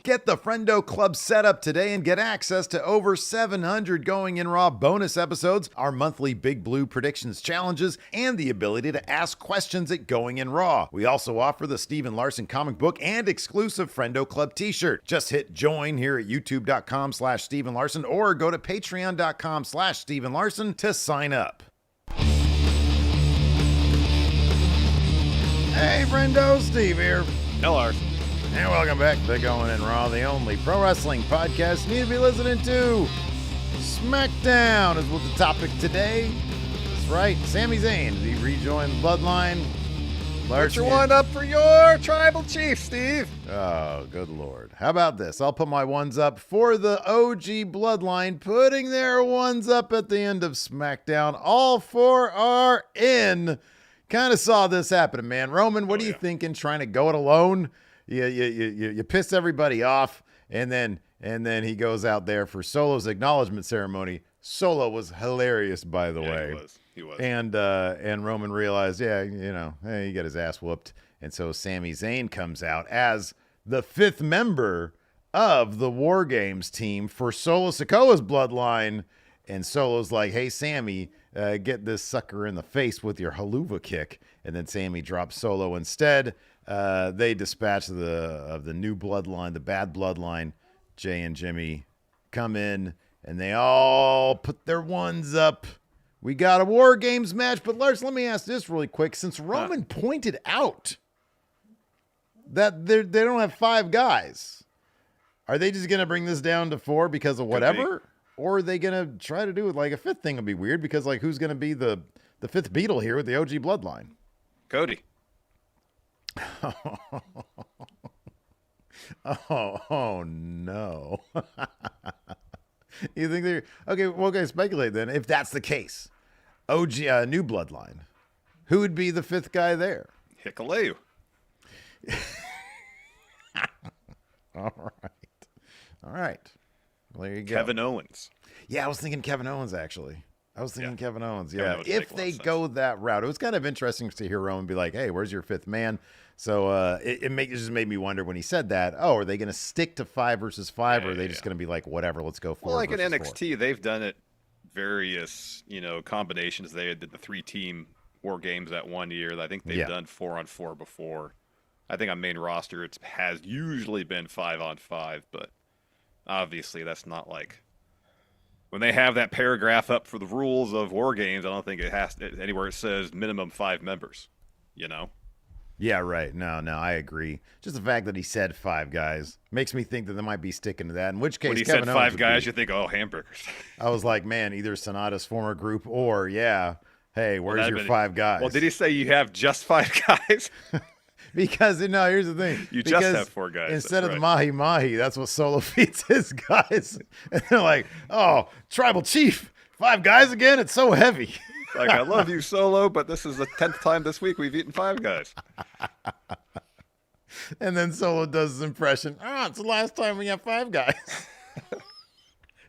Get the Friendo Club set up today and get access to over 700 Going In Raw bonus episodes, our monthly Big Blue predictions challenges, and the ability to ask questions at Going In Raw. We also offer the Steven Larson comic book and exclusive Friendo Club t-shirt. Just hit join here at youtube.com/Steven Larson or go to patreon.com/Steven Larson to sign up. Hey, Friendo, Steve here. Hello, Larson. And welcome back to Going In Raw, the only pro wrestling podcast you need to be listening to. Smackdown is what the topic today. That's right, Sami Zayn. He rejoined the Bloodline. Put your one up for your tribal chief, Steve. Oh, good Lord. How about this? I'll put my ones up for the OG Bloodline, putting their ones up at the end of Smackdown. All four are in. Kind of saw this happening, man. Roman, what are you thinking, trying to go it alone? You piss everybody off, and then he goes out there for Solo's acknowledgement ceremony. Solo was hilarious, by the way. He was. And Roman realized, hey, he got his ass whooped. And so Sami Zayn comes out as the fifth member of the War Games team for Solo Sikoa's bloodline. And Solo's like, hey, Sami, get this sucker in the face with your haluva kick. And then Sami drops Solo instead. They dispatch the new bloodline, the bad bloodline. Jay and Jimmy come in, and they all put their ones up. We got a War Games match, but Lars, let me ask this really quick. Since Roman pointed out that they don't have 5 guys, are they just going to bring this down to 4 because of whatever? Or are they going to try to do it like a 5th thing? Would be weird because like who's going to be the 5th Beatle here with the OG bloodline? Cody. Oh no. You think they're okay? Well, okay, speculate then. If that's the case, OG new bloodline, who would be the 5th guy there? Hikuleu. All right. Well, there you go. Kevin Owens. Yeah, I was thinking Kevin Owens actually. Kevin Owens. Yeah, Owens if they go that route, it was kind of interesting to hear Roman be like, "Hey, where's your 5th man?" So it just made me wonder when he said that. Oh, are they going to stick to 5 versus 5, or are they just going to be like, whatever, let's go 4? Well, like in NXT, 4? they've done it various, combinations. They did the 3-team War Games that one year. I think they've done 4-on-4 before. I think on main roster it has usually been 5-on-5, but obviously that's not like when they have that paragraph up for the rules of War Games. I don't think it has anywhere it says minimum 5 members. Yeah, right. No, I agree. Just the fact that he said 5 guys makes me think that they might be sticking to that. In which case, when he Kevin said 5 guys, you think, oh, hamburgers. I was like, man, either Sonata's former group or, hey, where's your 5 guys? Well, did he say you have just 5 guys? Because, here's the thing. Just have 4 guys. Instead of the Mahi, that's what Solo feeds his guys. And they're like, oh, Tribal Chief, 5 guys again? It's so heavy. Like, I love you, Solo, but this is the 10th time this week we've eaten 5 guys. And then Solo does his impression. It's the last time we have 5 guys.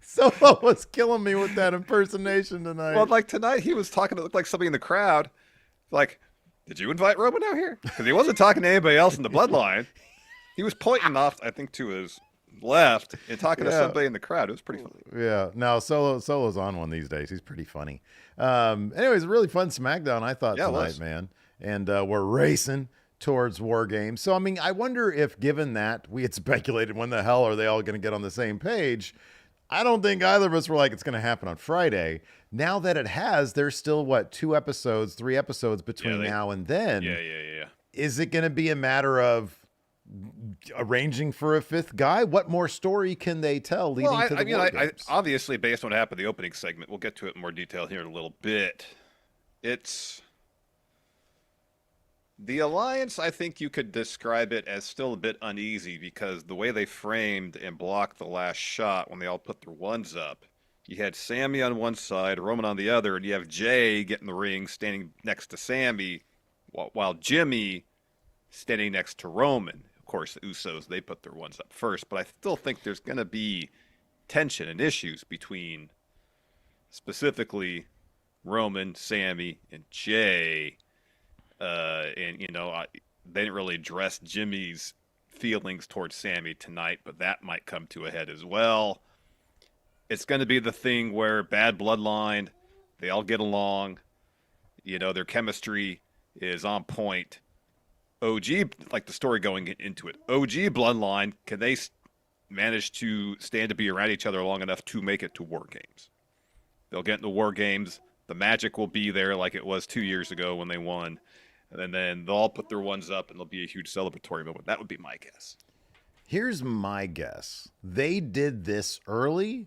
Solo was killing me with that impersonation tonight. Well, like tonight, he was talking. It looked like somebody in the crowd. Like, did you invite Roman out here? Because he wasn't talking to anybody else in the bloodline. He was pointing off, I think, to his left and talking to somebody in the crowd. It was pretty funny. Yeah. No, Solo's on one these days. He's pretty funny. Anyways, a really fun Smackdown, I thought, tonight, man. And we're racing towards War Games. So, I wonder if, given that we had speculated when the hell are they all going to get on the same page, I don't think either of us were like, it's going to happen on Friday. Now that it has, there's still, 3 episodes between now and then. Yeah. Is it going to be a matter of arranging for a 5th guy? What more story can they tell leading to the War Games? Obviously, based on what happened in the opening segment, we'll get to it in more detail here in a little bit. It's the alliance. I think you could describe it as still a bit uneasy because the way they framed and blocked the last shot when they all put their ones up, you had Sami on one side, Roman on the other, and you have Jay getting the ring standing next to Sami, while Jimmy standing next to Roman. Of course, the Usos, they put their ones up first, but I still think there's going to be tension and issues between specifically Roman, Sami, and Jay. They didn't really address Jimmy's feelings towards Sami tonight, but that might come to a head as well. It's going to be the thing where bad bloodline, they all get along, their chemistry is on point. OG, like the story going into it, OG bloodline, can they manage to stand to be around each other long enough to make it to War Games? They'll get into War Games. The magic will be there like it was 2 years ago when they won. And then they'll all put their ones up and there'll be a huge celebratory moment. That would be my guess. Here's my guess. They did this early.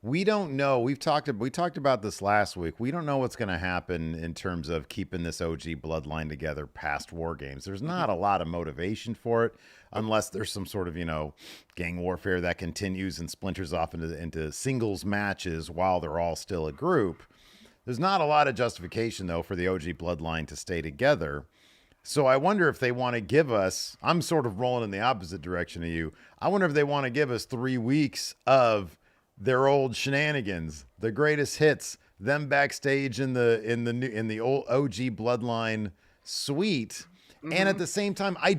We don't know. We talked about this last week. We don't know what's going to happen in terms of keeping this OG bloodline together past War Games. There's not a lot of motivation for it unless there's some sort of, gang warfare that continues and splinters off into singles matches while they're all still a group. There's not a lot of justification, though, for the OG bloodline to stay together. So I wonder if they want to give us, I'm sort of rolling in the opposite direction of you. I wonder if they want to give us 3 weeks of their old shenanigans, the greatest hits, them backstage in the old OG bloodline suite. Mm-hmm. And at the same time, I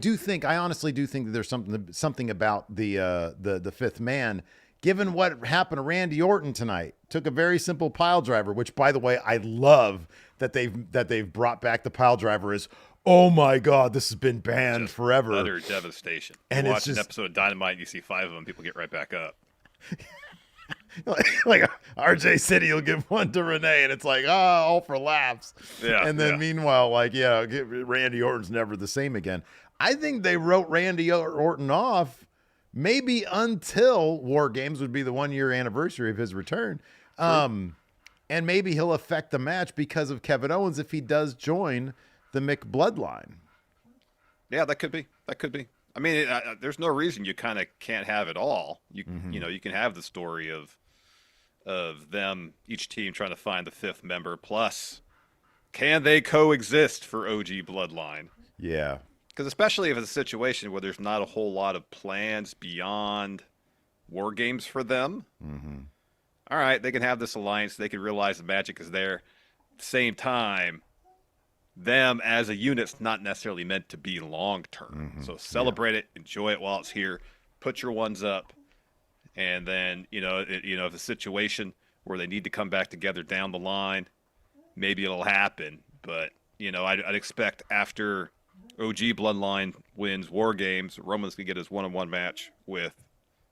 honestly do think that there's something about the fifth man, given what happened to Randy Orton tonight. Took a very simple pile driver, which, by the way, I love that they've brought back the pile driver as, oh my God, this has been banned forever. Utter devastation. And you watch an episode of Dynamite and you see 5 of them, people get right back up. like RJ City will give one to Renee, and it's like, all for laughs. Yeah. And then meanwhile, Randy Orton's never the same again. I think they wrote Randy Orton off maybe until War Games would be the 1-year anniversary of his return. And maybe he'll affect the match because of Kevin Owens if he does join the Mick bloodline. Yeah, that could be. I mean, there's no reason you kind of can't have it all. You can have the story of them, each team trying to find the 5th member. Plus, can they coexist for OG Bloodline? Yeah. Because especially if it's a situation where there's not a whole lot of plans beyond War Games for them. Mm-hmm. All right, they can have this alliance. They can realize the magic is there. At the same time, them as a unit's not necessarily meant to be long term. Mm-hmm. So celebrate it, enjoy it while it's here. Put your ones up, and then if the situation where they need to come back together down the line, maybe it'll happen. But I'd expect after OG Bloodline wins War Games, Roman's gonna get his one-on-one match with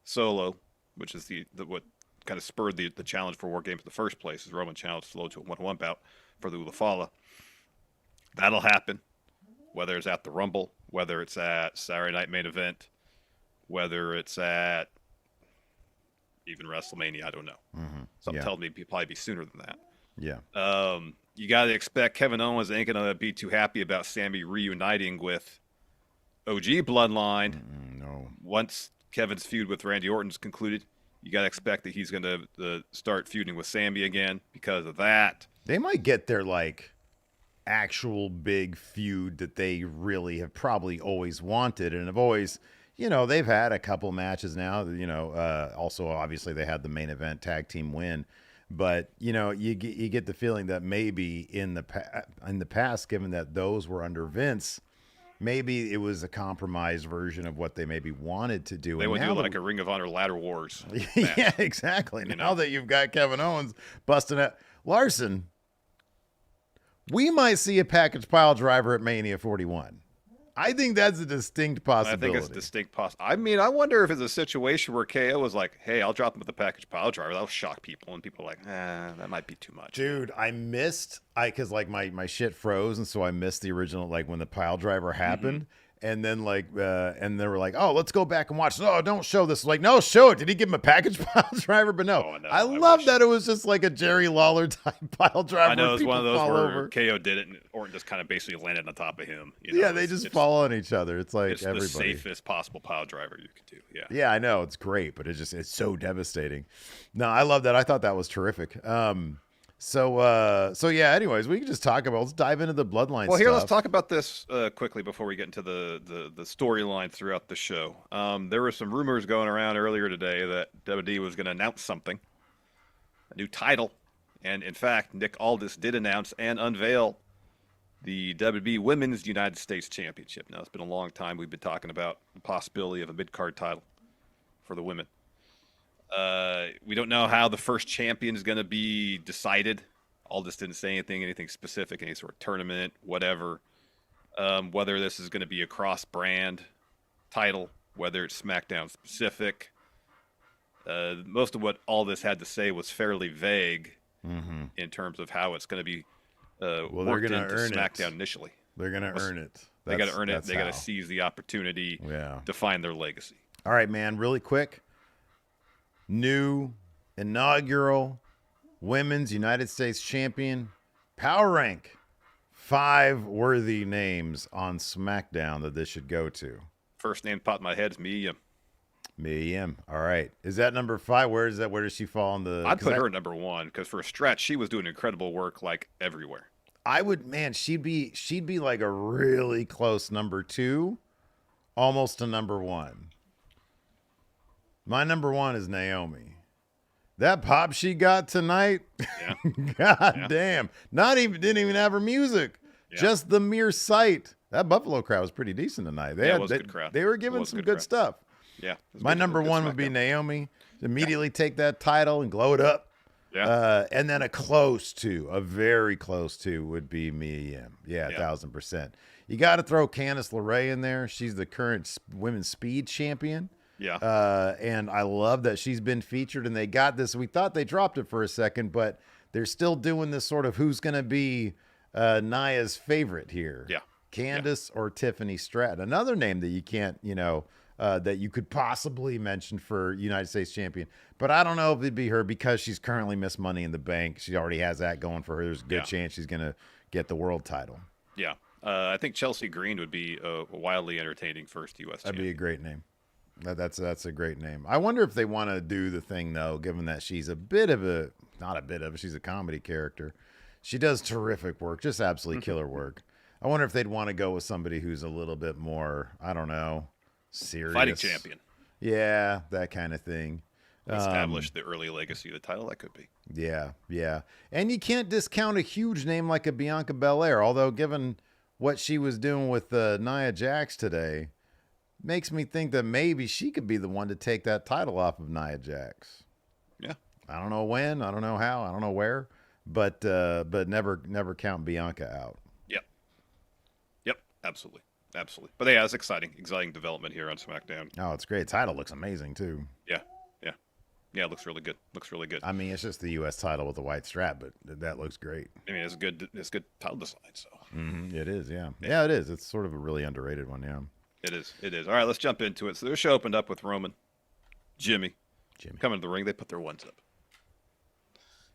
Solo, which is the what kind of spurred the challenge for War Games in the first place. Is Roman challenged Solo to a one-on-one bout for the Ulafala. That'll happen, whether it's at the Rumble, whether it's at Saturday Night Main Event, whether it's at even WrestleMania. I don't know. Mm-hmm. Something tells me it'll probably be sooner than that. Yeah. You got to expect Kevin Owens ain't going to be too happy about Sami reuniting with OG Bloodline. No. Once Kevin's feud with Randy Orton's concluded, you got to expect that he's going to start feuding with Sami again because of that. They might get their actual big feud that they really have probably always wanted and have always, they've had a couple matches now, also obviously they had the main event tag team win, but you get the feeling that maybe in the past, given that those were under Vince, maybe it was a compromised version of what they maybe wanted to do. They would do like a Ring of Honor Ladder Wars match. Yeah, exactly. Now that you've got Kevin Owens busting out Larson, we might see a package pile driver at Mania 41. I think that's a distinct possibility. I think it's a distinct possibility. I mean, I wonder if it's a situation where KO was like, hey, I'll drop him with the package pile driver. That'll shock people. And people are like, that might be too much. Dude, because my shit froze. And so I missed the original, when the pile driver happened. Mm-hmm. And then and they were like, oh, let's go back and watch. No, don't show this. No, show it. Did he give him a package pile driver? But no, I love that it was just like a Jerry Lawler type pile driver. I know it was one of those where KO did it and Orton just kind of basically landed on top of him. Yeah, they just fall on each other. It's like it's everybody. The safest possible pile driver you could do. Yeah. Yeah, I know. It's great, but it's so devastating. No, I love that. I thought that was terrific. So yeah, anyways, we can just let's dive into the bloodline stuff. Here, let's talk about this quickly before we get into the storyline throughout the show. There were some rumors going around earlier today that WWE was going to announce something, a new title. And in fact, Nick Aldis did announce and unveil the WWE Women's United States Championship. Now, it's been a long time we've been talking about the possibility of a mid-card title for the women. We don't know how the first champion is going to be decided. Aldis didn't say anything specific, any sort of tournament, whatever. Whether this is going to be a cross-brand title, whether it's SmackDown specific. Most of what all this had to say was fairly vague in terms of how it's going to be worked into SmackDown initially. They're going to earn it. They got to earn it. They got to seize the opportunity to find their legacy. All right, man, really quick. New inaugural Women's United States Champion Power Rank. 5 worthy names on SmackDown that this should go to. First name popped in my head is Mia Yim. Mia Yim. All right. Is that number 5? Where is that? Where does she fall in the? I'd put her at number 1 because for a stretch she was doing incredible work like everywhere. I would, man. She'd be like a really close number 2, almost a number 1. My number 1 is Naomi. That pop she got tonight, God damn! Didn't even have her music, just the mere sight. That Buffalo crowd was pretty decent tonight. It was a good crowd. They were giving some good stuff. Yeah, my number 1 would be Naomi. Immediately take that title and glow it up. Yeah, and then a very close to would be Mia Yim. 1,000%. You got to throw Candice LeRae in there. She's the current women's speed champion. Yeah. And I love that she's been featured, and they got this. We thought they dropped it for a second, but they're still doing this sort of who's going to be Nia's favorite here. Yeah. Candice or Tiffany Stratton. Another name that you can't, that you could possibly mention for United States champion. But I don't know if it'd be her because she's currently Miss Money in the Bank. She already has that going for her. There's a good chance she's going to get the world title. Yeah. I think Chelsea Green would be a wildly entertaining first U.S. That'd champion. be a great name. That's a great name. I wonder if they want to do the thing, though, given that she's she's a comedy character. She does terrific work, just absolutely killer work. I wonder if they'd want to go with somebody who's a little bit more, I don't know, serious. Fighting champion. Yeah, that kind of thing. Establish the early legacy of the title, that could be. Yeah. And you can't discount a huge name like a Bianca Belair, although given what she was doing with Nia Jax today, makes me think that maybe she could be the one to take that title off of Nia Jax. Yeah. I don't know when, I don't know how, I don't know where, but never count Bianca out. Yep. Absolutely. But yeah, it's exciting development here on SmackDown. Oh, it's great. Title looks amazing too. Yeah, it looks really good. I mean, it's just the U.S. title with the white strap, but that looks great. I mean, it's good title design. So it is. Yeah, it is. It's sort of a really underrated one. Yeah. It is. All right, let's jump into it. So their show opened up with Roman, Jimmy coming to the ring. They put their ones up.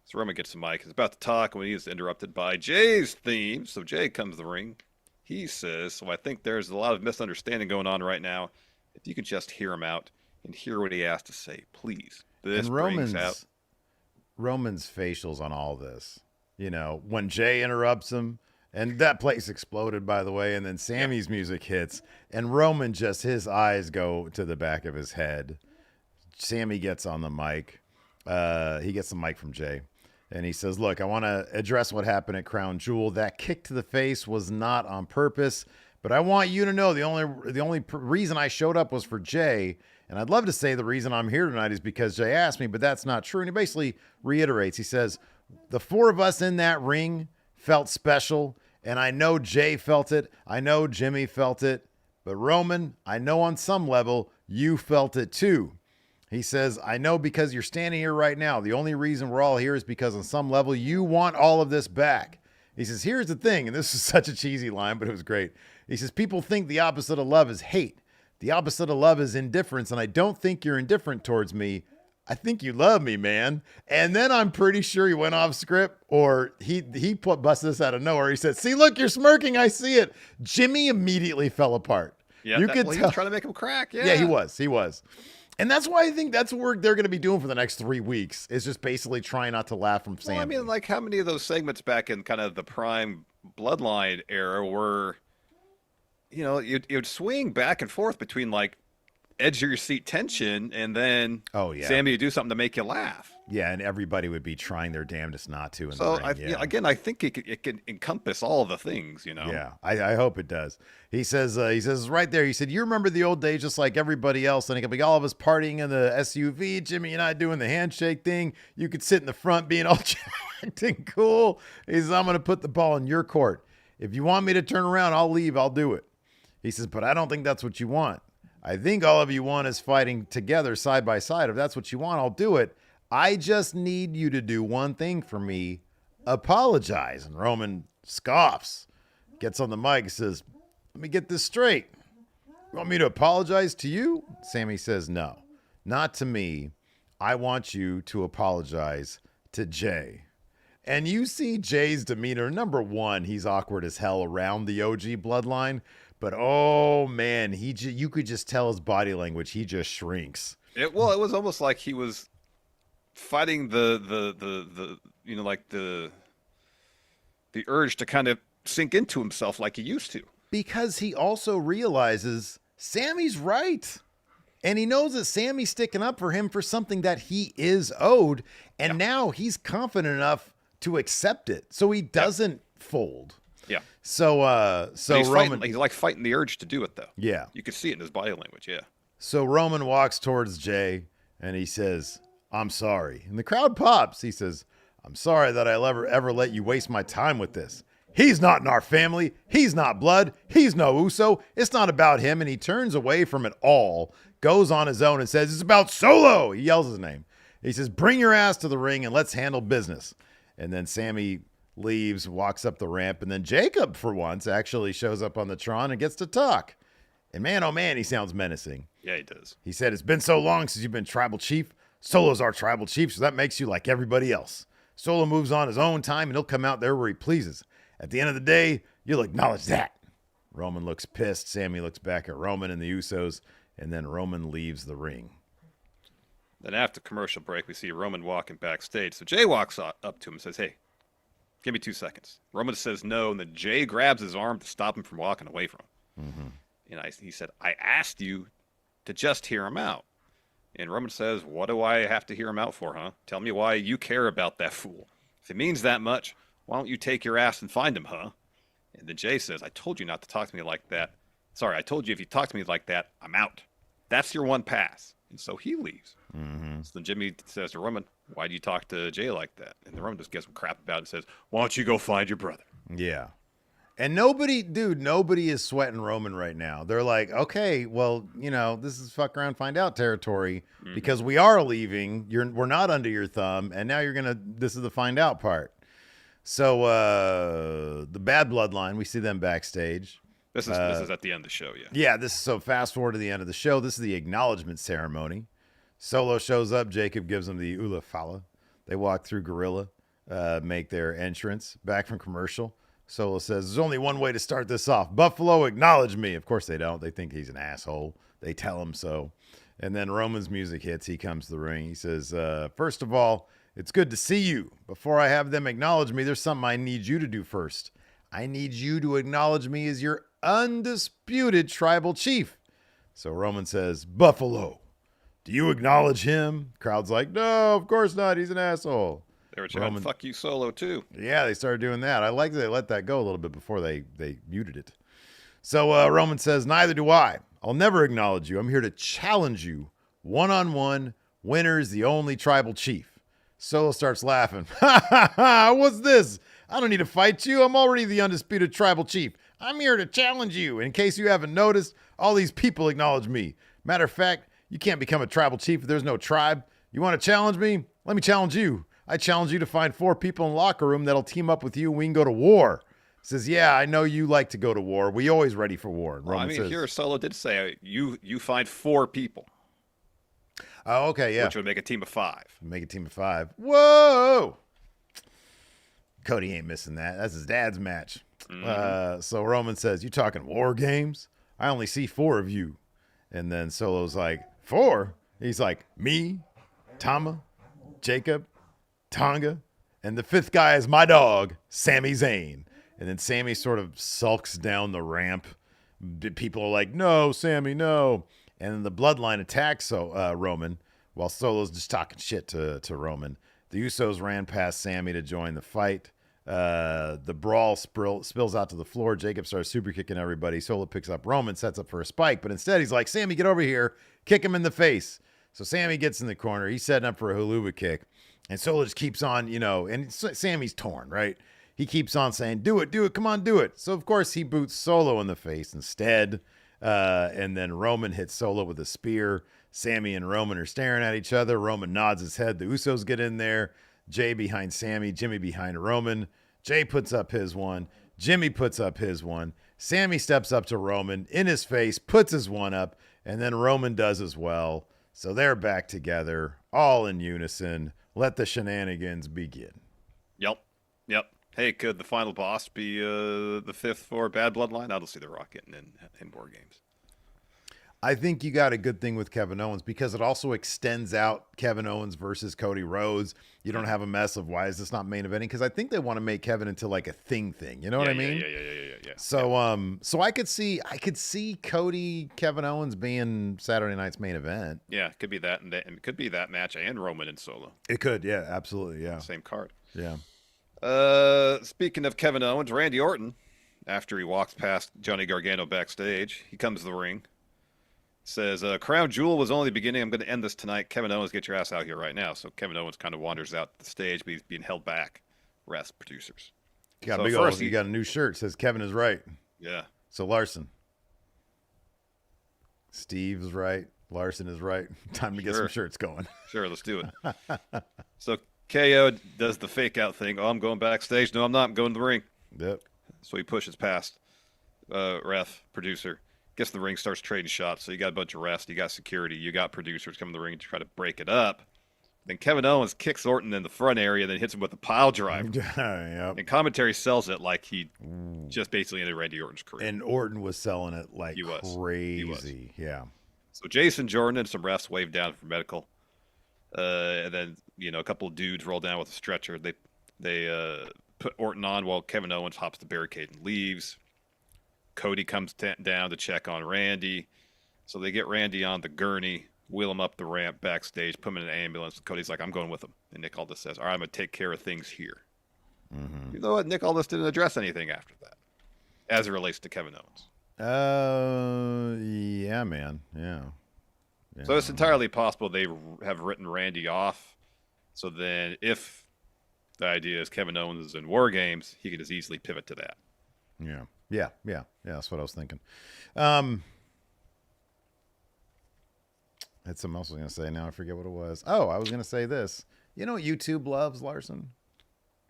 So Roman gets the mic. He's about to talk when he is interrupted by Jay's theme. So Jay comes to the ring. He says, so I think there's a lot of misunderstanding going on right now. If you could just hear him out and hear what he has to say, please. This brings out Roman's facials on all this. When Jay interrupts him, and that place exploded, by the way, and then Sammy's music hits, and Roman his eyes go to the back of his head. Sammy gets on the mic. He gets the mic from Jay, and he says, look, I want to address what happened at Crown Jewel. That kick to the face was not on purpose, but I want you to know the only reason I showed up was for Jay, and I'd love to say the reason I'm here tonight is because Jay asked me, but that's not true. And he basically reiterates. He says, the 4 of us in that ring felt special, and I know Jay felt it. I know Jimmy felt it. But Roman, I know on some level you felt it too. He says, I know because you're standing here right now. The only reason we're all here is because on some level you want all of this back. He says, here's the thing, and this is such a cheesy line, but it was great. He says, people think the opposite of love is hate. The opposite of love is indifference, and I don't think you're indifferent towards me. I think you love me, man. And then I'm pretty sure he went off script, or he busted this out of nowhere. He said, see, look, you're smirking. I see it. Jimmy immediately fell apart. Yeah, you could tell. He was trying to make him crack. Yeah, he was. And that's why I think that's what they're going to be doing for the next 3 weeks, is just basically trying not to laugh from Sam. Well, I mean, like how many of those segments back in kind of the prime Bloodline era were, you'd swing back and forth between like edge of your seat tension, and then Sami would do something to make you laugh. Yeah, and everybody would be trying their damnedest not to. Again, I think it can encompass all of the things, Yeah, I hope it does. He says right there, he said, you remember the old days just like everybody else, and it could be all of us partying in the SUV, Jimmy and I doing the handshake thing. You could sit in the front being all jacked and cool. He says, I'm going to put the ball in your court. If you want me to turn around, I'll leave. I'll do it. He says, but I don't think that's what you want. I think all of you want is fighting together side by side. If that's what you want, I'll do it. I just need you to do one thing for me. Apologize. And Roman scoffs, gets on the mic and says, let me get this straight. You want me to apologize to you? Sami says, no, not to me. I want you to apologize to Jay. And you see Jay's demeanor. Number one, he's awkward as hell around the OG bloodline. But, oh, man, you could just tell his body language. He just shrinks. It was almost like he was fighting the urge to kind of sink into himself like he used to. Because he also realizes Sami's right. And he knows that Sami's sticking up for him for something that he is owed. And now he's confident enough to accept it. So he doesn't fold. Yeah. So Roman... He's like fighting the urge to do it, though. Yeah. You could see it in his body language, yeah. So Roman walks towards Jay, and he says, I'm sorry. And the crowd pops. He says, I'm sorry that I'll ever let you waste my time with this. He's not in our family. He's not blood. He's no Uso. It's not about him. And he turns away from it all, goes on his own and says, it's about Solo. He yells his name. He says, bring your ass to the ring and let's handle business. And then Sami leaves, walks up the ramp. And then Jacob, for once, actually shows up on the Tron and gets to talk. And man, oh man, he sounds menacing. Yeah, he does. He said, it's been so long since you've been tribal chief. Solo's our tribal chief, so that makes you like everybody else. Solo moves on his own time, and he'll come out there where he pleases. At the end of the day, you'll acknowledge that. Roman looks pissed. Sami looks back at Roman and the Usos, and then Roman leaves the ring. Then after commercial break, we see Roman walking backstage. So Jay walks up to him and says, hey, give me 2 seconds. Roman says no, and then Jay grabs his arm to stop him from walking away from him. Mm-hmm. And he said, I asked you to just hear him out. And Roman says, what do I have to hear him out for, huh? Tell me why you care about that fool. If it means that much, why don't you take your ass and find him, huh? And then Jay says, I told you not to talk to me like that. Sorry, I told you if you talk to me like that, I'm out. That's your one pass. And so he leaves. Mm-hmm. So then Jimmy says to Roman, why do you talk to Jay like that? And then Roman just gets some crap about it and says, why don't you go find your brother? Yeah. And nobody is sweating Roman right now. They're like, okay, well, this is fuck around, find out territory because we are leaving. We're not under your thumb. And now this is the find out part. So the bad bloodline, we see them backstage. This is at the end of the show, yeah. Yeah, so fast forward to the end of the show. This is the acknowledgement ceremony. Solo shows up. Jacob gives them the Ula Fala. They walk through Gorilla, make their entrance. Back from commercial. Solo says, there's only one way to start this off. Buffalo, acknowledge me. Of course they don't. They think he's an asshole. They tell him so. And then Roman's music hits. He comes to the ring. He says, first of all, it's good to see you. Before I have them acknowledge me, there's something I need you to do first. I need you to acknowledge me as your undisputed tribal chief. So Roman says, Buffalo, do you acknowledge him? Crowd's like, no, of course not. He's an asshole. They were trying to fuck you Solo, too. Yeah, they started doing that. I like that they let that go a little bit before they muted it. So Roman says, neither do I. I'll never acknowledge you. I'm here to challenge you. One-on-one. Winner is the only tribal chief. Solo starts laughing. Ha ha ha! What's this? I don't need to fight you. I'm already the undisputed tribal chief. I'm here to challenge you. In case you haven't noticed, all these people acknowledge me. Matter of fact, you can't become a tribal chief if there's no tribe. You want to challenge me? Let me challenge you. I challenge you to find 4 people in the locker room that'll team up with you and we can go to war. Says, yeah, I know you like to go to war. We always ready for war. Well, here Solo did say you find 4 people. Oh, okay, yeah. Which would make a team of 5. Make a team of 5. Whoa! Cody ain't missing that. That's his dad's match. Mm-hmm. So Roman says, you talking war games? I only see 4 of you. And then Solo's like, 4? He's like, me, Tama, Jacob, Tonga, and the 5th guy is my dog, Sami Zayn. And then Sami sort of sulks down the ramp. People are like, no, Sami, no. And then the Bloodline attacks Roman while Solo's just talking shit to Roman. The Usos ran past Sami to join the fight. The brawl spills out to the floor. Jacob starts super kicking everybody. Solo picks up Roman, sets up for a spike, but instead he's like, Sami, get over here. Kick him in the face. So Sami gets in the corner. He's setting up for a huluva kick. And Solo just keeps on, and Sami's torn, right? He keeps on saying, do it, come on, do it. So, of course, he boots Solo in the face instead. And then Roman hits Solo with a spear. Sami and Roman are staring at each other. Roman nods his head. The Usos get in there. Jay behind Sami. Jimmy behind Roman. Jay puts up his one. Jimmy puts up his one. Sami steps up to Roman in his face, puts his one up, and then Roman does as well. So they're back together, all in unison. Let the shenanigans begin. Yep. Hey, could the final boss be the fifth for Bad Bloodline? I don't see The Rock getting in War Games. I think you got a good thing with Kevin Owens because it also extends out Kevin Owens versus Cody Rhodes. You don't have a mess of why is this not main eventing? Because I think they want to make Kevin into like a thing. You know what I mean? Yeah. So I could see Cody Kevin Owens being Saturday night's main event. Yeah, it could be that, and it could be that match and Roman and Solo. It could, yeah, absolutely, yeah. Same card. Yeah. Speaking of Kevin Owens, Randy Orton, after he walks past Johnny Gargano backstage, he comes to the ring. Says, Crown Jewel was only the beginning. I'm going to end this tonight. Kevin Owens, get your ass out here right now. So Kevin Owens kind of wanders out the stage, but he's being held back. Rest producers. You got you got a new shirt. Says Kevin is right. Yeah. So Larson. Steve is right. Larson is right. Time to get some shirts going. Sure, let's do it. So KO does the fake out thing. Oh, I'm going backstage. No, I'm not. I'm going to the ring. Yep. So he pushes past ref, producer. Gets the ring, starts trading shots. So you got a bunch of refs, you got security, you got producers coming to the ring to try to break it up. Then Kevin Owens kicks Orton in the front area, then hits him with a pile driver. Yep. And commentary sells it like he just basically ended Randy Orton's career. And Orton was selling it like crazy. He was. Yeah. So Jason Jordan and some refs wave down for medical. And then, a couple of dudes roll down with a stretcher. They put Orton on while Kevin Owens hops the barricade and leaves. Cody comes down to check on Randy. So they get Randy on the gurney, wheel him up the ramp backstage, put him in an ambulance. Cody's like, I'm going with him. And Nick Aldis says, all right, I'm going to take care of things here. Mm-hmm. You know what? Nick Aldis didn't address anything after that as it relates to Kevin Owens. Yeah, man. Yeah. So it's entirely possible they have written Randy off. So then if the idea is Kevin Owens is in War Games, he can just easily pivot to that. Yeah. That's what I was thinking. Had something else I was going to say. Now I forget what it was. Oh, I was going to say this. You know what YouTube loves, Larson?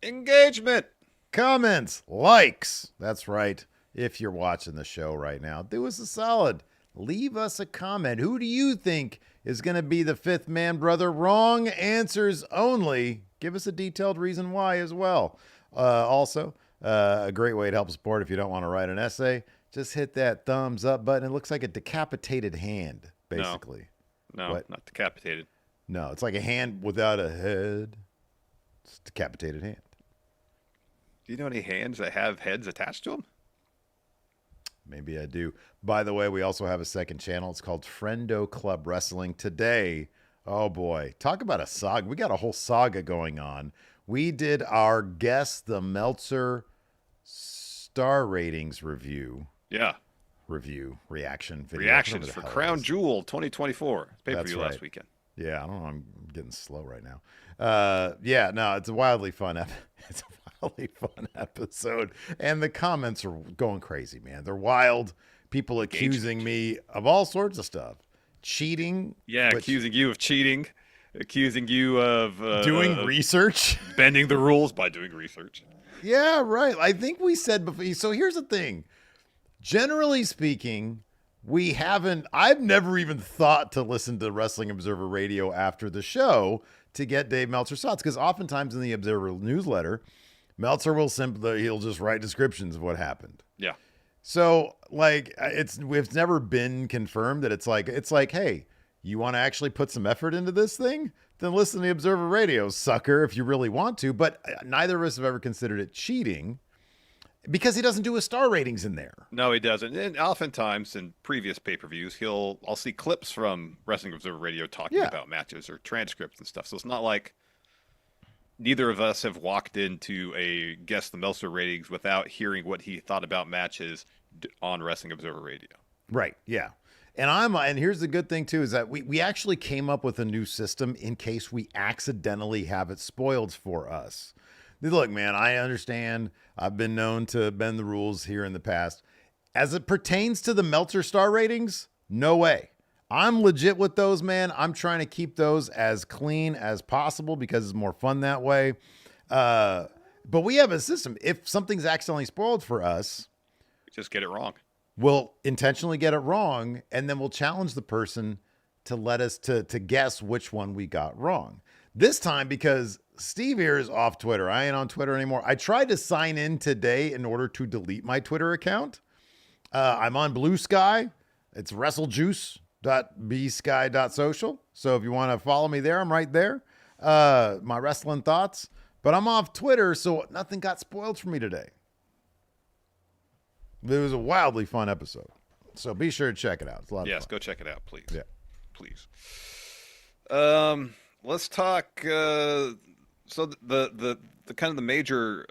Engagement. Comments. Likes. That's right. If you're watching the show right now, do us a solid. Leave us a comment. Who do you think is going to be the fifth man, brother? Wrong answers only. Give us a detailed reason why as well. Also, a great way to help support if you don't want to write an essay. Just hit that thumbs up button. It looks like a decapitated hand, basically. No, not decapitated. No, it's like a hand without a head. It's a decapitated hand. Do you know any hands that have heads attached to them? Maybe I do. By the way, we also have a second channel. It's called Friendo Club Wrestling. Today, oh boy, talk about a saga. We got a whole saga going on. We did our Guess the Meltzer star ratings review. Yeah. Reaction video. Reactions for Crown Jewel 2024. Pay-per-view last weekend. Yeah, I don't know. I'm getting slow right now. It's a wildly fun episode. And the comments are going crazy, man. They're wild. People accusing me of all sorts of stuff. Cheating. Yeah, accusing you of cheating. Accusing you of doing research. Bending the rules by doing research. Yeah, right. I think we said before. So here's the thing. Generally speaking, I've never even thought to listen to Wrestling Observer Radio after the show to get Dave Meltzer's thoughts. Because oftentimes in the Observer newsletter, Meltzer he'll just write descriptions of what happened. Yeah. So it's never been confirmed that it's like, hey, you want to actually put some effort into this thing? Then listen to the Observer Radio, sucker, if you really want to. But neither of us have ever considered it cheating. because he doesn't do his star ratings in there. No, he doesn't. And oftentimes in previous pay-per-views, I'll see clips from Wrestling Observer Radio talking about matches or transcripts and stuff. So it's not like neither of us have walked into a Guess the Meltzer ratings without hearing what he thought about matches on Wrestling Observer Radio. Right. Yeah. And here's the good thing too, is that we actually came up with a new system in case we accidentally have it spoiled for us. Look, man, I understand. I've been known to bend the rules here in the past. As it pertains to the Meltzer star ratings, no way. I'm legit with those, man. I'm trying to keep those as clean as possible because it's more fun that way. But we have a system. If something's accidentally spoiled for us, just get it wrong. We'll intentionally get it wrong, and then we'll challenge the person to let us to guess which one we got wrong. This time, because Steve here is off Twitter. I ain't on Twitter anymore. I tried to sign in today in order to delete my Twitter account. I'm on Blue Sky. It's wrestlejuice.bsky.social. So if you want to follow me there, I'm right there. My wrestling thoughts. But I'm off Twitter, so nothing got spoiled for me today. It was a wildly fun episode. So be sure to check it out. It's a lot of fun. Yes, go check it out, please. Yeah. Please. Let's talk. So the kind of the major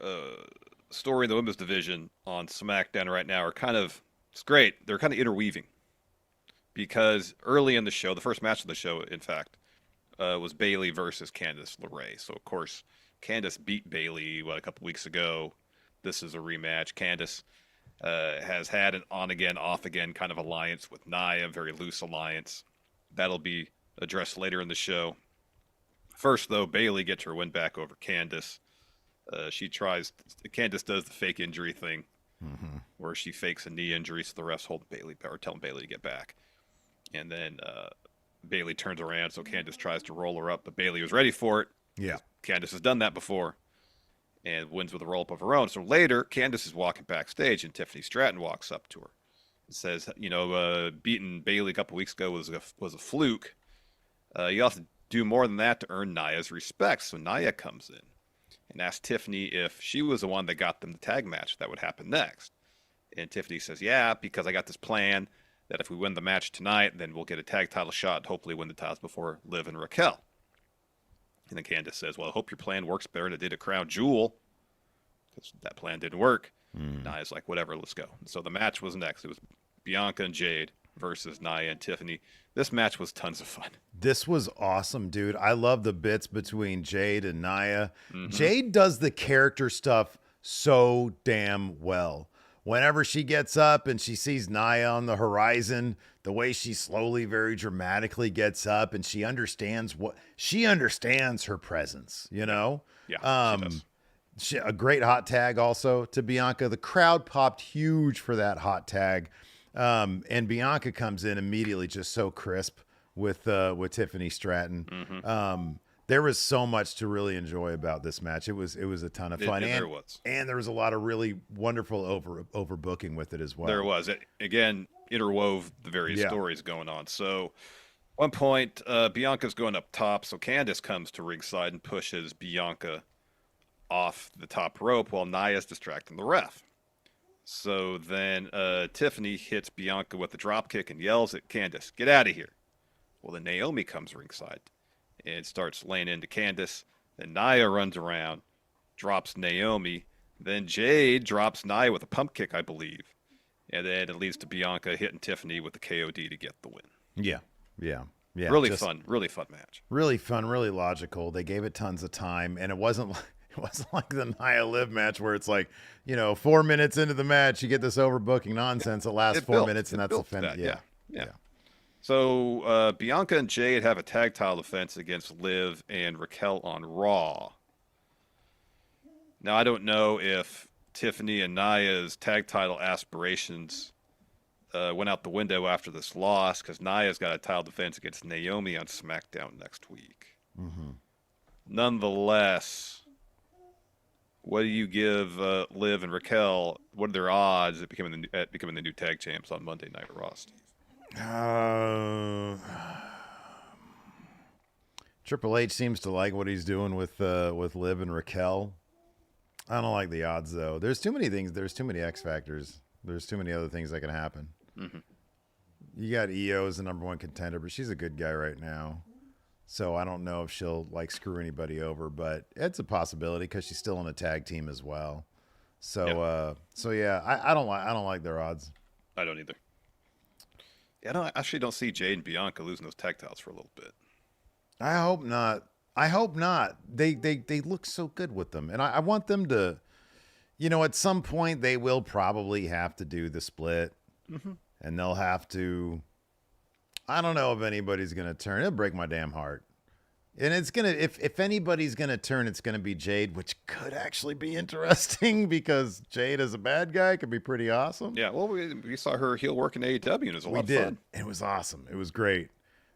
story in the women's division on SmackDown right now are it's great. They're kind of interweaving because early in the show, the first match of the show, in fact, was Bayley versus Candice LeRae. So of course, Candice beat Bayley a couple weeks ago. This is a rematch. Candice has had an on-again, off-again kind of alliance with Nia, very loose alliance. That'll be addressed later in the show. First, though, Bayley gets her win back over Candice. Candice does the fake injury thing, where she fakes a knee injury, so the refs hold Bayley, or telling Bayley to get back. And then Bayley turns around, so Candice tries to roll her up, but Bayley was ready for it. Yeah. Candice has done that before. And wins with a roll-up of her own. So later, Candice is walking backstage, and Tiffany Stratton walks up to her and says, beating Bayley a couple weeks ago was a fluke. You have to do more than that to earn Nia's respect. So Nia comes in and asks Tiffany if she was the one that got them the tag match that would happen next. And Tiffany says, yeah, because I got this plan that if we win the match tonight, then we'll get a tag title shot and hopefully win the titles before Liv and Raquel. And then Candice says, well, I hope your plan works better than it did at Crown Jewel, because that plan didn't work. Nia's like, whatever, let's go. And so the match was next. It was Bianca and Jade versus Nia and Tiffany. This match was tons of fun. This was awesome, dude. I love the bits between Jade and Nia. Jade does the character stuff so damn well. Whenever she gets up and she sees Nia on the horizon, the way she slowly, very dramatically gets up and she understands her presence, you know? Yeah, she does. A great hot tag also to Bianca. The crowd popped huge for that hot tag. And Bianca comes in immediately just so crisp with Tiffany Stratton. There was so much to really enjoy about this match. It was a ton of fun. And there was a lot of really wonderful overbooking with it as well. There was. It, again, interwove the various stories going on. So one point, Bianca's going up top, so Candice comes to ringside and pushes Bianca off the top rope while Nia's distracting the ref. So then Tiffany hits Bianca with a drop kick and yells at Candice, get out of here. Well, then Naomi comes ringside and starts laying into Candice. Then Nia runs around, drops Naomi. Then Jade drops Nia with a pump kick, I believe. And then it leads to Bianca hitting Tiffany with the KOD to get the win. Yeah. Really fun match. Really fun, really logical. They gave it tons of time, and it wasn't like the Nia Liv match where it's like, 4 minutes into the match, you get this overbooking nonsense. It lasts 4 minutes, and that's the finish. Yeah. So Bianca and Jade have a tag title defense against Liv and Raquel on Raw. Now, I don't know if Tiffany and Nia's tag title aspirations went out the window after this loss, because Nia's got a title defense against Naomi on SmackDown next week. Nonetheless, what do you give Liv and Raquel? What are their odds at becoming the new tag champs on Monday Night Raw, Steve? Triple H seems to like what he's doing with Liv and Raquel. I don't like the odds, though. There's too many things. There's too many X factors. There's too many other things that can happen. Mm-hmm. You got EO as the number one contender, but she's a good guy right now. So I don't know if she'll like screw anybody over, but it's a possibility because she's still in a tag team as well. So yeah, I don't like their odds. I don't either. Yeah, I actually don't see Jade and Bianca losing those tag titles for a little bit. I hope not. They look so good with them, and I want them to. At some point they will probably have to do the split, and they'll have to. I don't know if anybody's gonna turn. It'll break my damn heart. And it's gonna if anybody's gonna turn, it's gonna be Jade, which could actually be interesting because Jade as a bad guy could be pretty awesome. Yeah, well, we saw her heel work in AEW, and it was a lot of fun. It was awesome. It was great,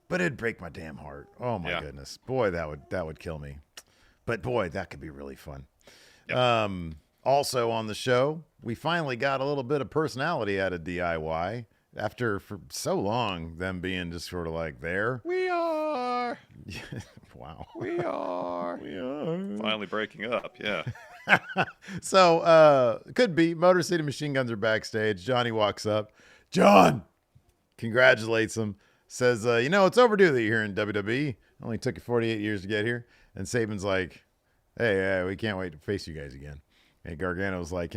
but it'd break my damn heart. Oh my goodness, boy, that would kill me. But boy, that could be really fun. Yep. Also on the show, we finally got a little bit of personality out of DIY after for so long them being just sort of like there. We are. Wow. We are. Finally breaking up, yeah. So, could be. Motor City Machine Guns are backstage. Johnny walks up. John congratulates him. Says, it's overdue that you're here in WWE. Only took you 48 years to get here. And Saban's like, hey, we can't wait to face you guys again. And Gargano's like,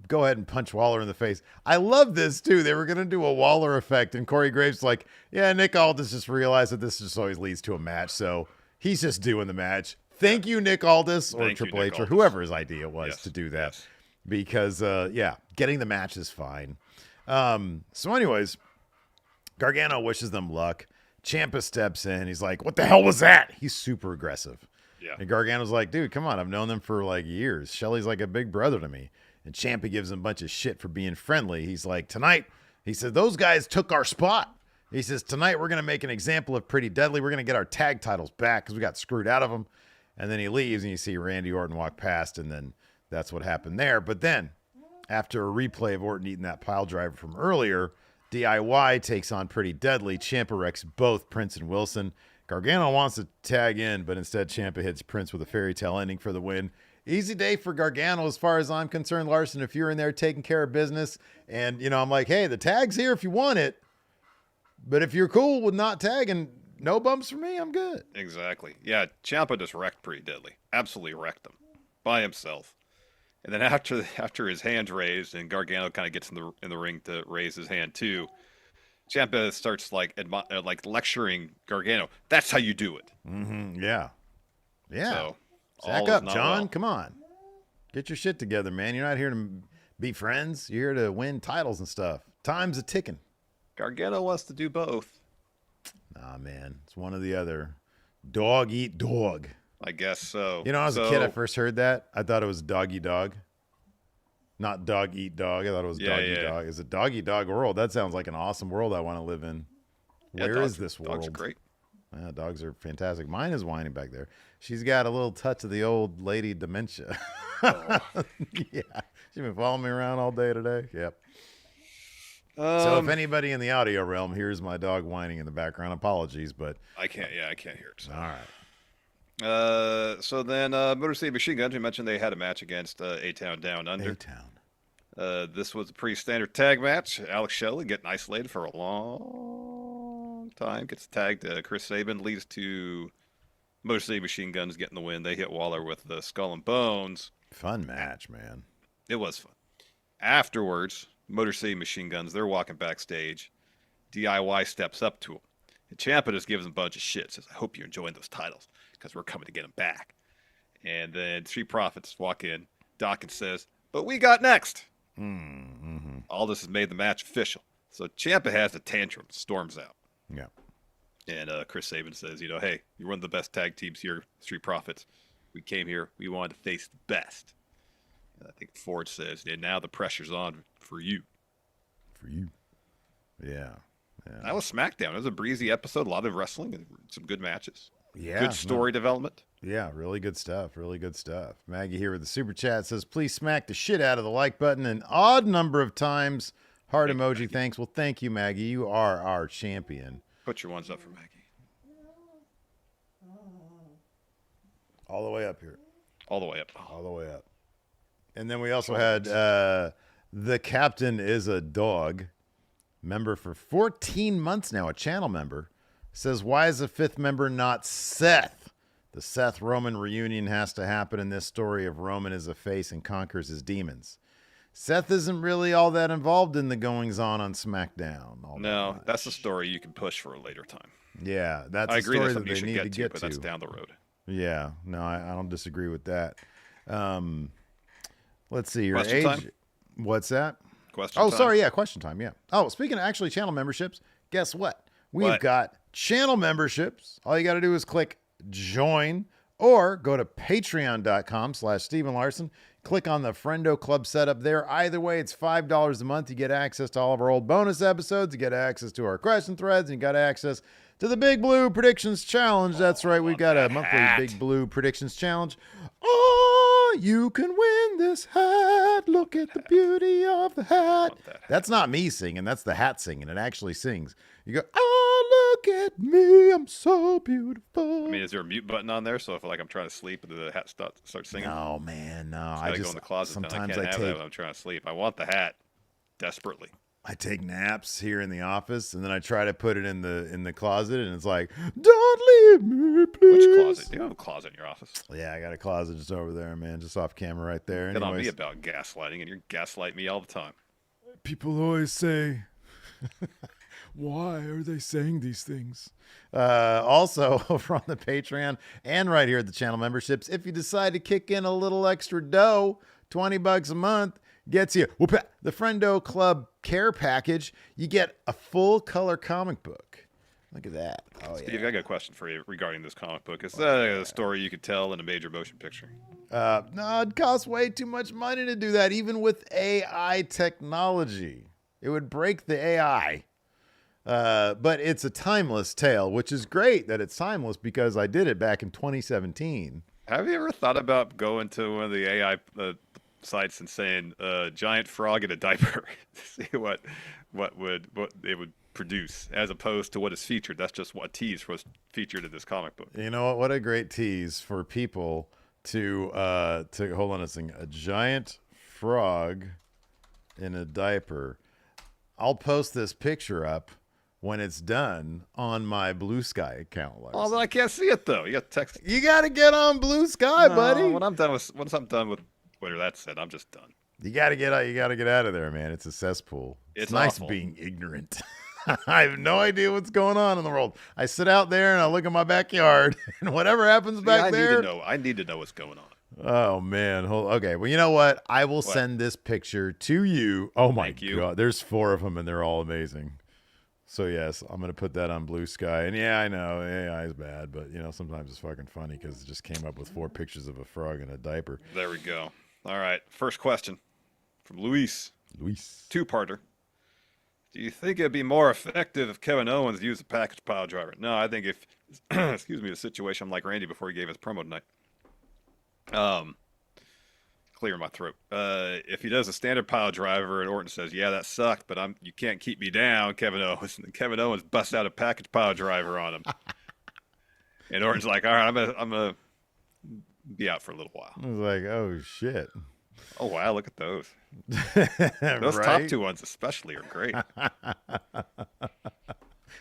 go ahead and punch Waller in the face. I love this, too. They were going to do a Waller effect. And Corey Graves like, yeah, Nick Aldis just realized that this just always leads to a match. So he's just doing the match. Thank you, Nick Aldis, or Triple H, or whoever his idea was to do that. Yes. Because, getting the match is fine. So anyways, Gargano wishes them luck. Ciampa steps in. He's like, what the hell was that? He's super aggressive. Yeah. And Gargano's like, dude, come on. I've known them for like years. Shelly's like a big brother to me. And Ciampa gives him a bunch of shit for being friendly. He's like, tonight, he says, those guys took our spot. He says, tonight we're going to make an example of Pretty Deadly. We're going to get our tag titles back because we got screwed out of them. And then he leaves and you see Randy Orton walk past. And then that's what happened there. But then after a replay of Orton eating that pile driver from earlier, DIY takes on Pretty Deadly. Ciampa wrecks both Prince and Wilson. Gargano wants to tag in, but instead Ciampa hits Prince with a fairy tale ending for the win. Easy day for Gargano as far as I'm concerned, Larson, if you're in there taking care of business. And, I'm like, hey, the tag's here if you want it. But if you're cool with not tagging, no bumps for me, I'm good. Exactly. Yeah, Ciampa just wrecked Pretty Deadly. Absolutely wrecked him by himself. And then after his hand's raised and Gargano kind of gets in the ring to raise his hand too, Ciampa starts like lecturing Gargano. That's how you do it. Mm-hmm. Yeah. So, sack up, John. Well. Come on. Get your shit together, man. You're not here to be friends. You're here to win titles and stuff. Time's a ticking. Gargano wants to do both. Nah, man. It's one or the other. Dog eat dog. I guess so. As a kid, I first heard that. I thought it was dog eat dog. Not dog eat dog. I thought it was dog eat dog. It's a dog eat dog world. That sounds like an awesome world I want to live in. Where is this world? Dogs are great. Yeah, dogs are fantastic. Mine is whining back there. She's got a little touch of the old lady dementia. Oh. Yeah. She's been following me around all day today. Yep. So if anybody in the audio realm hears my dog whining in the background, apologies, but I can't hear it. So. All right. So then Motor City Machine Guns, we mentioned they had a match against A-Town Down Under. A-Town. This was a pretty standard tag match. Alex Shelley getting isolated for a long time. Gets tagged. Chris Sabin leads to Motor City Machine Guns getting the win. They hit Waller with the Skull and Bones. Fun match, man. It was fun. Afterwards, Motor City Machine Guns, they're walking backstage. DIY steps up to him. And Ciampa just gives him a bunch of shit. Says, I hope you're enjoying those titles because we're coming to get them back. And then Street Profits walk in. Dawkins says, but we got next. Mm-hmm. All this has made the match official. So Ciampa has a tantrum, storms out. Yeah. And Chris Sabin says, hey, you're one of the best tag teams here, Street Profits. We came here, we wanted to face the best. And I think Ford says, and now the pressure's on for you. For you. Yeah. That was SmackDown. It was a breezy episode, a lot of wrestling, and some good matches. Yeah. Good story development. Yeah, really good stuff. Maggie here with the super chat says, please smack the shit out of the like button an odd number of times. Heart emoji, thanks. Well, thank you, Maggie. You are our champion. Put your ones up for Maggie. All the way up here. All the way up. All the way up. And then we also had the captain is a dog. Member for 14 months now, a channel member. Says, why is the fifth member not Seth? The Seth Roman reunion has to happen in this story of Roman as a face and conquers his demons. Seth isn't really all that involved in the goings-on SmackDown. No, that's a story you can push for a later time. Yeah, that's I a agree story that's that something they you should need to get get but to. that's down the road. Yeah, no, I don't disagree with that. Let's see here. Question time? What's that? Question Oh, time? sorry, yeah, question time, yeah. Oh, speaking of actually channel memberships, guess what? We've got channel memberships. All you got to do is click join or go to patreon.com/Stephen Larson. Click on the Friendo Club setup there. Either way, it's $5 a month. You get access to all of our old bonus episodes. You get access to our question threads, and you got access to the Big Blue Predictions Challenge. That's right. We've got a monthly Big Blue Predictions Challenge. Oh, you can win this hat. Look at the beauty of the hat. That's not me singing. That's the hat singing. It actually sings. You go, oh, look at me. I'm so beautiful. I mean, is there a mute button on there? So if like I'm trying to sleep and the hat starts singing? No, man, no. I just go in the closet. Sometimes I can't have that when I'm trying to sleep. I want the hat desperately. I take naps here in the office, and then I try to put it in the closet, and it's like, don't leave me, please. Which closet? Do you have a closet in your office? Yeah, I got a closet just over there, man, just off camera right there. Get on me about gaslighting, and you're gaslighting me all the time. People always say, why are they saying these things? Also, over on the Patreon and right here at the channel memberships, if you decide to kick in a little extra dough, $20 a month, gets you the Friendo Club Care Package. You get a full color comic book. Look at that. Oh, Steve, yeah. I got a question for you regarding this comic book. Is that a story you could tell in a major motion picture? No, it costs way too much money to do that, even with AI technology. It would break the AI. But it's a timeless tale, which is great that it's timeless because I did it back in 2017. Have you ever thought about going to one of the AI sites and saying giant frog in a diaper to see what it would produce as opposed to what is featured? That's just what tease was featured in this comic book. You know what a great tease for people to hold on a second. A giant frog in a diaper. I'll post this picture up when it's done on my Blue Sky account. Larson. Oh, but I can't see it though. You got to text. You got to get on Blue Sky, buddy. Once I'm done with Twitter, that's it. I'm just done. You got to get out. You got to get out of there, man. It's a cesspool. It's nice awful. Being ignorant. I have no idea what's going on in the world. I sit out there and I look at my backyard, and whatever happens back there. I need to know what's going on. Oh man. Okay. Well, you know what? I will send this picture to you. Oh my God. There's 4 of them, and they're all amazing. So yes, I'm gonna put that on Blue Sky. And yeah, I know AI is bad, but you know sometimes it's fucking funny because it just came up with 4 pictures of a frog in a diaper. There we go. All right. First question from Luis. 2-parter. Do you think it'd be more effective if Kevin Owens used a package pile driver? No, I think if, excuse me, the situation like Randy before he gave his promo tonight. Clear my throat. If he does a standard pile driver and Orton says, "Yeah, that sucked, but you can't keep me down," Kevin Owens busts out a package pile driver on him, and Orton's like, "All right, I'm gonna be out for a little while." I was like, "Oh shit." Oh wow, look at those. Those right? top 2 ones especially are great.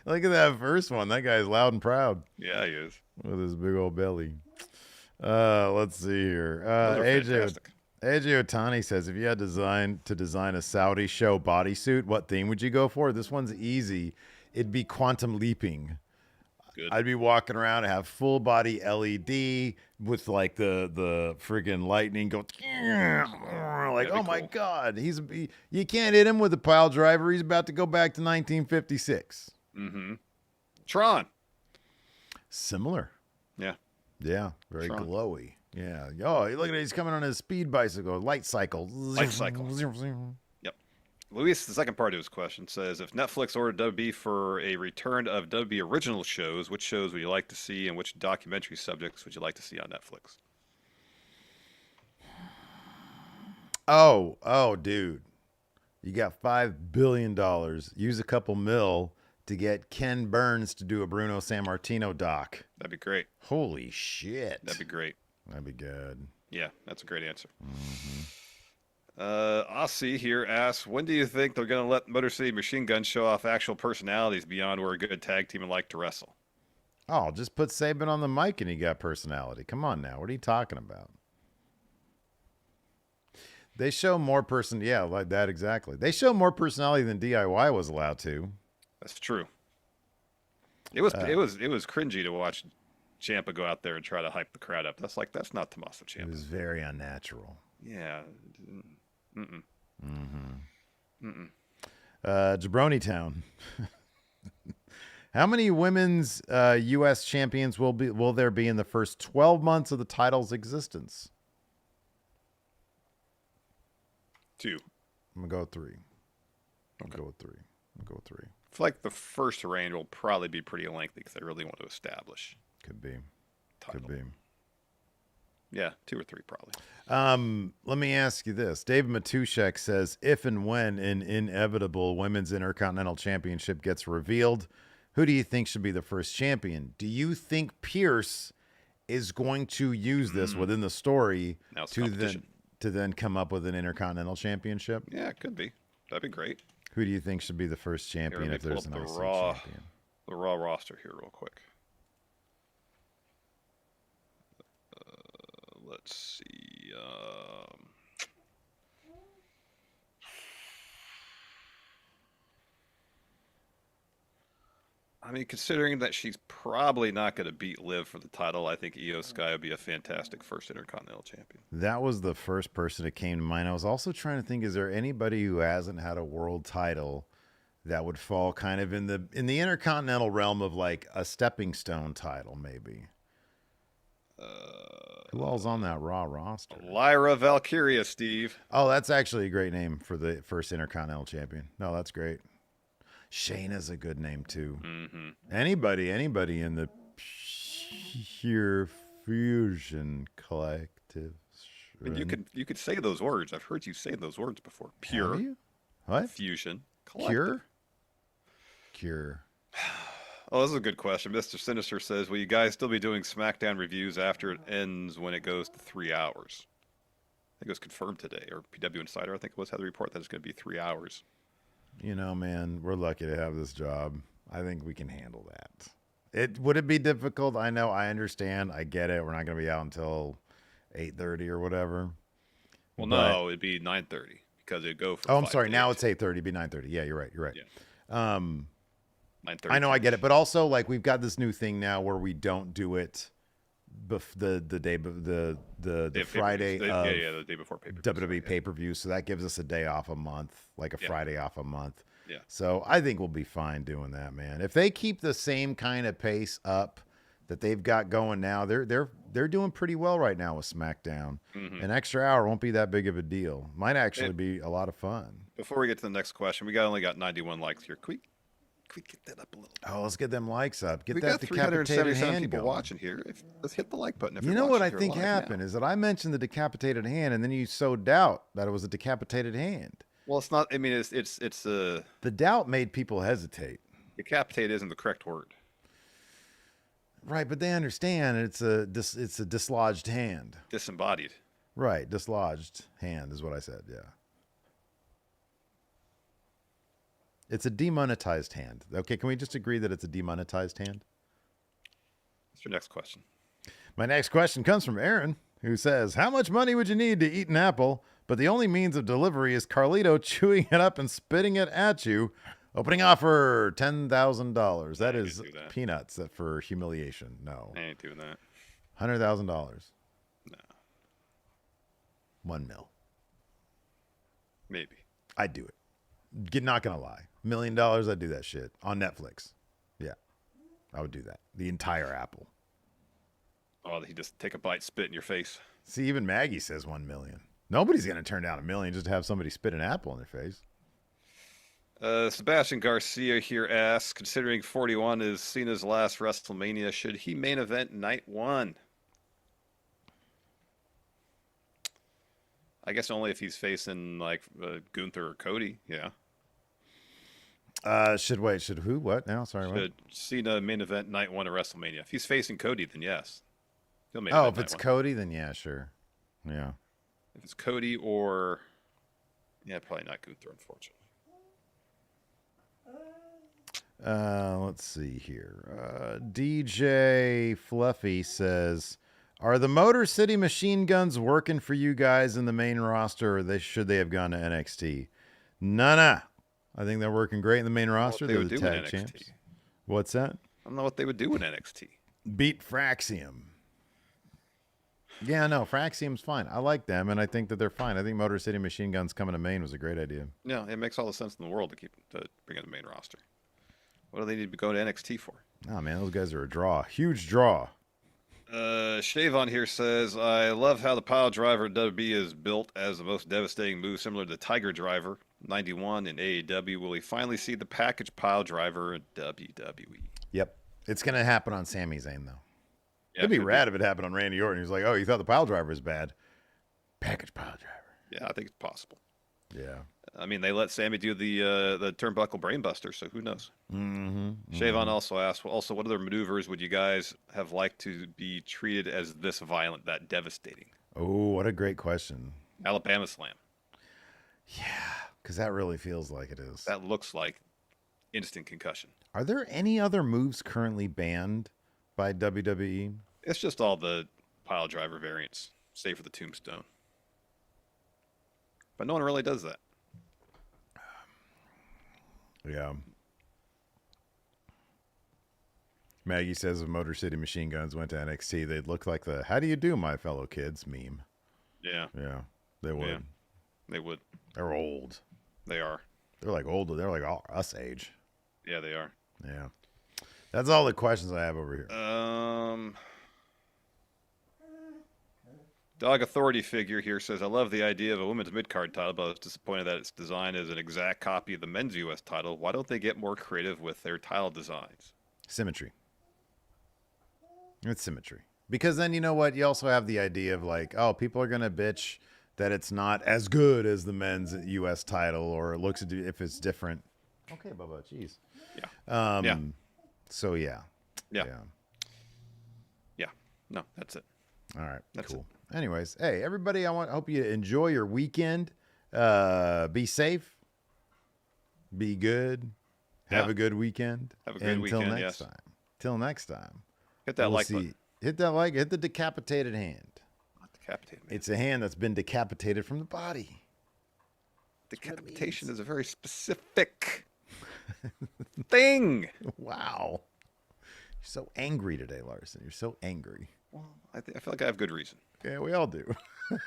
Look at that first one. That guy's loud and proud. Yeah, he is. With his big old belly. Let's see here. AJ Otani says, if you had to design a Saudi show bodysuit, what theme would you go for? This one's easy. It'd be quantum leaping. Good. I'd be walking around and have full body LED with like the friggin' lightning go like, oh my God, you can't hit him with a pile driver. He's about to go back to 1956. Mm-hmm. Tron. Similar. Yeah. Yeah. Very glowy. Yeah. Oh, look at it. He's coming on his speed bicycle, light cycle. Yep. Luis, the second part of his question says, if Netflix ordered WB for a return of WB original shows, which shows would you like to see and which documentary subjects would you like to see on Netflix? Oh, dude. You got $5 billion. Use a couple mil to get Ken Burns to do a Bruno Sammartino doc. That'd be great. Holy shit. That'd be great. That'd be good. Yeah, that's a great answer. Mm-hmm. Aussie here asks, when do you think they're going to let Motor City Machine Gun show off actual personalities beyond we're a good tag team and like to wrestle? Oh, just put Saban on the mic and he got personality. Come on now. What are you talking about? They show more yeah, like that exactly. They show more personality than DIY was allowed to. That's true. It was cringy to watch Ciampa go out there and try to hype the crowd up. That's not Tommaso Ciampa. It was very unnatural. Yeah. Jabroni Town. How many women's U.S. champions will there be in the first 12 months of the title's existence? 2. I'm gonna go with 3. Okay. Go with 3. I feel like the first reign will probably be pretty lengthy because they really want to establish. Could be. Title. Could be. Yeah, 2 or 3 probably. Let me ask you this. Dave Matushek says, if and when an inevitable women's Intercontinental Championship gets revealed, who do you think should be the first champion? Do you think Pierce is going to use this within the story to then come up with an Intercontinental Championship? Yeah, it could be. That'd be great. Who do you think should be the first champion if there's an IC champion? The Raw roster here real quick. Let's see. I mean, considering that she's probably not going to beat Liv for the title, I think Io Sky would be a fantastic first Intercontinental Champion. That was the first person that came to mind. I was also trying to think, is there anybody who hasn't had a world title that would fall kind of in the Intercontinental realm of like a stepping stone title, maybe? Who all's on that Raw roster? Lyra Valkyria, Steve. Oh, that's actually a great name for the first Intercontinental Champion. No, that's great. Shayna's a good name too. Mm-hmm. Anybody in the Pure Fusion Collective. I mean, you could say those words. I've heard you say those words before. Pure. Have you? What? Fusion Collective. Cure. Oh, this is a good question. Mr. Sinister says, will you guys still be doing SmackDown reviews after it ends when it goes to 3 hours? I think it was confirmed today, or PW Insider, I think it was, had the report that it's going to be 3 hours. You know, man, we're lucky to have this job. I think we can handle that. Would it be difficult? I know, I understand, I get it. We're not going to be out until 8:30 or whatever. Well, no, it'd be 9:30 because it'd go from. Oh, I'm sorry. Now it's 8:30. It'd be 9:30. Yeah, you're right. Yeah. 9:30. I know, I get it, but also like we've got this new thing now where we don't do it the day the Friday of the day before pay-per-view. WWE pay-per-view, so that gives us a day off a month, like a Friday off a month. Yeah. So I think we'll be fine doing that, man. If they keep the same kind of pace up that they've got going now, they're doing pretty well right now with SmackDown. Mm-hmm. An extra hour won't be that big of a deal. Might actually be a lot of fun. Before we get to the next question, we only got 91 likes here. Can we get that up a little? Oh, let's get them likes up. Get we that got decapitated 377 hand people going. watching here. Let's hit the like button. If You know what I think happened is that I mentioned the decapitated hand, and then you sowed doubt that it was a decapitated hand. Well, it's not. I mean, it's the doubt made people hesitate. Decapitate isn't the correct word. Right, but they understand it's a dislodged hand. Disembodied. Right, dislodged hand is what I said. Yeah. It's a demonetized hand. Okay, can we just agree that it's a demonetized hand? What's your next question? My next question comes from Aaron, who says, how much money would you need to eat an apple, but the only means of delivery is Carlito chewing it up and spitting it at you? Opening offer, $10,000. That is peanuts for humiliation. No. I ain't doing that. $100,000. No. $1 million. Maybe. I'd do it. Not going to lie. $1 million, I'd do that shit. On Netflix. Yeah. I would do that. The entire apple. Oh, he just take a bite, spit in your face. See, even Maggie says 1 million. Nobody's going to turn down $1 million just to have somebody spit an apple in their face. Sebastian Garcia here asks, considering 41 is Cena's last WrestleMania, should he main event night 1? I guess only if he's facing like Gunther or Cody. Yeah. Should who? What now? Sorry. Should Cena main event night 1 of WrestleMania? If he's facing Cody, then yes. If it's Cody, then yeah, sure. Yeah. If it's Cody or Yeah, probably not Gunther, unfortunately. Let's see here. DJ Fluffy says, "Are the Motor City Machine Guns working for you guys in the main roster, or should they have gone to NXT?" Nah. I think they're working great in the main roster. They're the tag champs. What's that? I don't know what they would do in NXT. Beat Fraxium. Yeah, no, Fraxium's fine. I like them, and I think that they're fine. I think Motor City Machine Guns coming to Maine was a great idea. Yeah, it makes all the sense in the world to bring in the main roster. What do they need to go to NXT for? Oh, man, those guys are a draw. Huge draw. Shavon here says, I love how the pile driver WB is built as the most devastating move, similar to the Tiger Driver 91 in AEW. Will he finally see the package pile driver in WWE? Yep. It's going to happen on Sami Zayn, though. Yeah, It'd be rad if it happened on Randy Orton. He was like, oh, you thought the pile driver was bad. Package pile driver. Yeah, I think it's possible. Yeah. I mean, they let Sammy do the turnbuckle brainbuster, so who knows? Mm-hmm. Shavon also asked, well, also, what other maneuvers would you guys have liked to be treated as this violent, that devastating? Oh, what a great question. Alabama Slam. Yeah, because that really feels like it is. That looks like instant concussion. Are there any other moves currently banned by WWE? It's just all the pile driver variants, save for the tombstone. But no one really does that. Yeah. Maggie says if Motor City Machine Guns went to NXT, they'd look like the "How do you do, my fellow kids" meme. Yeah. Yeah, they would. Yeah, they would. They're old. They are. They're like old. They're like all us age. Yeah, they are. Yeah. That's all the questions I have over here. Dog Authority figure here says, I love the idea of a women's mid-card title, but I was disappointed that its design is an exact copy of the men's U.S. title. Why don't they get more creative with their title designs? Symmetry. It's symmetry. Because then, you know what? You also have the idea of like, oh, people are going to bitch that it's not as good as the men's U.S. title, or it looks if it's different. Okay, Bubba, jeez. Yeah. Yeah. So, yeah. Yeah. Yeah. No, that's it. All right. That's cool. Anyways, hey, everybody, I hope you enjoy your weekend. Be safe. Be good. Have a good weekend. Have a good weekend. Until next time. Till next time. Hit that like button. Hit that like. Hit the decapitated hand. Not decapitated, man. It's a hand that's been decapitated from the body. Decapitation is a very specific thing. Wow. You're so angry today, Larson. You're so angry. Well, I feel like I have good reason. Yeah, we all do.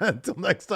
Until next time.